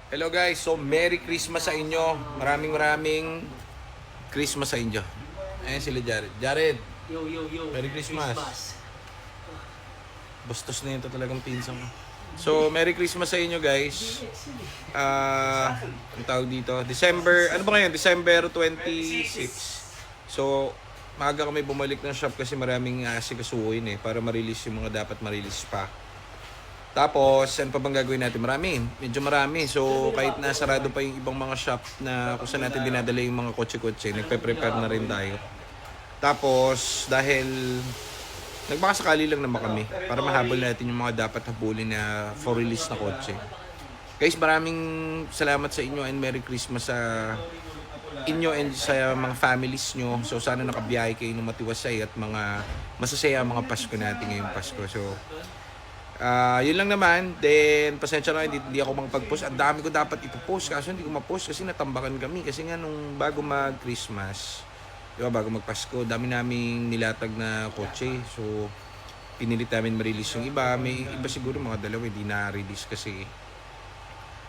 Hello guys, so Merry Christmas sa inyo. Maraming Christmas sa inyo. Ayan sila Jared. Jared, Yo. Merry Christmas. Bastos na yun to talagang pinsan mo. So, Merry Christmas sa inyo guys. Ang tawag dito, December, ano ba ngayon? December 26. So, maaga kami bumalik ng shop kasi maraming asikasuhin para ma-release yung mga dapat ma-release pa. Tapos, ano pa bang gagawin natin? Medyo marami. So, kahit nasarado pa yung ibang mga shop na kung saan natin dinadala yung mga kotse-kotse, nagpe-prepare na rin tayo. Tapos, dahil nagbakasakali lang naman kami para mahabol natin yung mga dapat habulin na for release na kotse. Guys, maraming salamat sa inyo and Merry Christmas sa inyo and sa mga families nyo. So, sana nakabiyahe kayo ng matiwasay at mga masasaya mga Pasko natin ngayong Pasko. So, yun lang naman. Then, pasensya na, hindi ako makapag-post. Ang dami ko dapat ipopost. Kaso hindi ko ma-post kasi natambakan kami. Kasi nga nung bago mag-Christmas, diba, bago mag-Pasko, dami naming nilatag na kotse. So, pinilit namin ma-release yung iba. May iba siguro mga dalawa, hindi na-release kasi,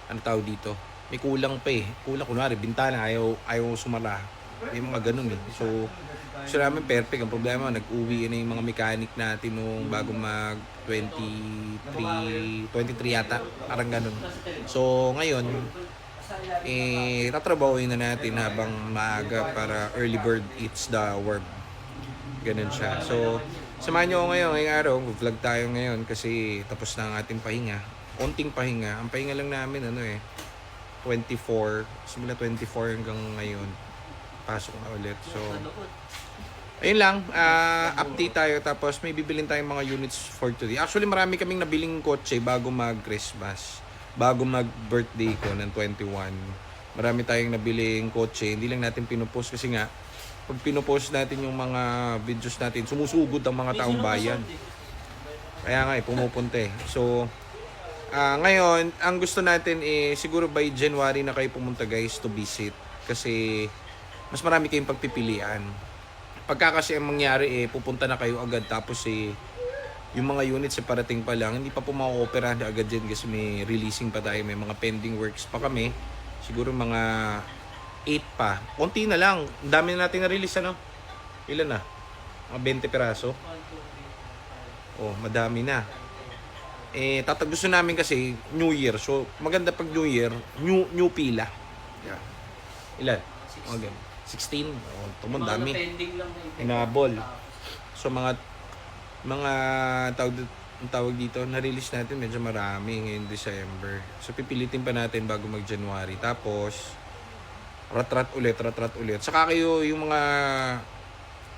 ano tawag dito? May kulang pa eh. Kulang, kunwari, bintana, ayaw sumala. May mga ganun eh. So namin perfect. Ang problema, nag-uwi na yung mga mechanic natin nung bago mag 23 yata. Parang ganun. So, ngayon, tatrabahoin na natin habang maaga para early bird eats the worm. Ganun siya. So, samahan nyo ako ngayon. Ngayong araw, vlog tayo ngayon kasi tapos na ang ating pahinga. Konting pahinga. Ang pahinga lang namin, 24. Simula 24 hanggang ngayon. Pasok na ulit. So, ayun lang, update tayo tapos may bibilin tayong mga units for today. Actually, marami kaming nabiling kotse bago mag-Christmas. Bago mag-birthday ko ng 21. Marami tayong nabiling kotse. Hindi lang natin pinupost kasi nga, pag pinupost natin yung mga videos natin, sumusugod ang mga taong bayan. Kaya nga, pumupunta eh. So, ngayon, ang gusto natin siguro by January na kayo pumunta guys to visit. Kasi, mas marami kayong pagpipilian. Pagka kasi ang mangyari pupunta na kayo agad tapos yung mga units parating pa lang, hindi pa po mako-opera na agad dyan kasi may releasing pa tayo, may mga pending works pa kami. Siguro mga 8 pa. Konti na lang. Ang dami na natin na-release Ilan na? Mga 20 peraso. Oh, madami na. Gusto namin kasi New Year. So, maganda pag New Year, new pila. Yeah. Ilan? Okay. 16. Oh, tumon dami. Inabol. So mga tawag dito, na-release natin medyo marami ngayong December. So pipilitin pa natin bago mag-January. Tapos rat-rat ulit. Saka kayo yung mga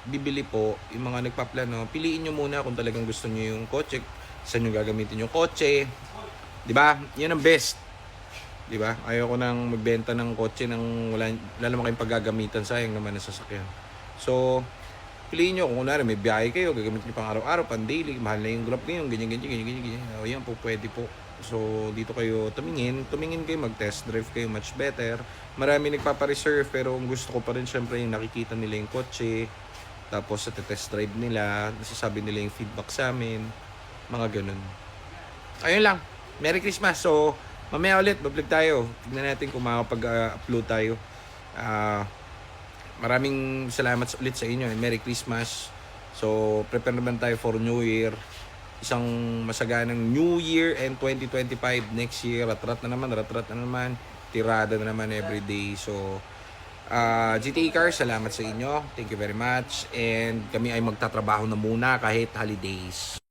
bibili po, yung mga nagpaplano, piliin nyo muna kung talagang gusto nyo yung kotse, saan nyo gagamitin yung kotse. 'Di ba? Yan ang best. Diba? Ayoko nang magbenta ng kotse nang wala naman kayong paggagamitan, sayang naman ang sasakyan. So, piliin nyo kung kunwari may biyahe kayo, gagamitin nyo pang araw-araw, pang daily, mahal na yung Grab ngayon, ganyan. O yan po, pwede po. So, dito kayo tumingin kayo, mag-test drive kayo, much better. Marami nagpapa-reserve, pero ang gusto ko pa rin syempre yung nakikita nila yung kotse, tapos sa test drive nila, nasasabi nila yung feedback sa amin, mga ganun. Ayun lang, Merry Christmas. So, mamaya ulit, bablog tayo. Tignan natin kung makapag-upload tayo. Maraming salamat ulit sa inyo. Merry Christmas. So, prepare naman tayo for New Year. Isang masaganang New Year and 2025 next year. Rat-rat na naman. Tirada na naman everyday. So, GTA Cars, salamat sa inyo. Thank you very much. And kami ay magtatrabaho na muna kahit holidays.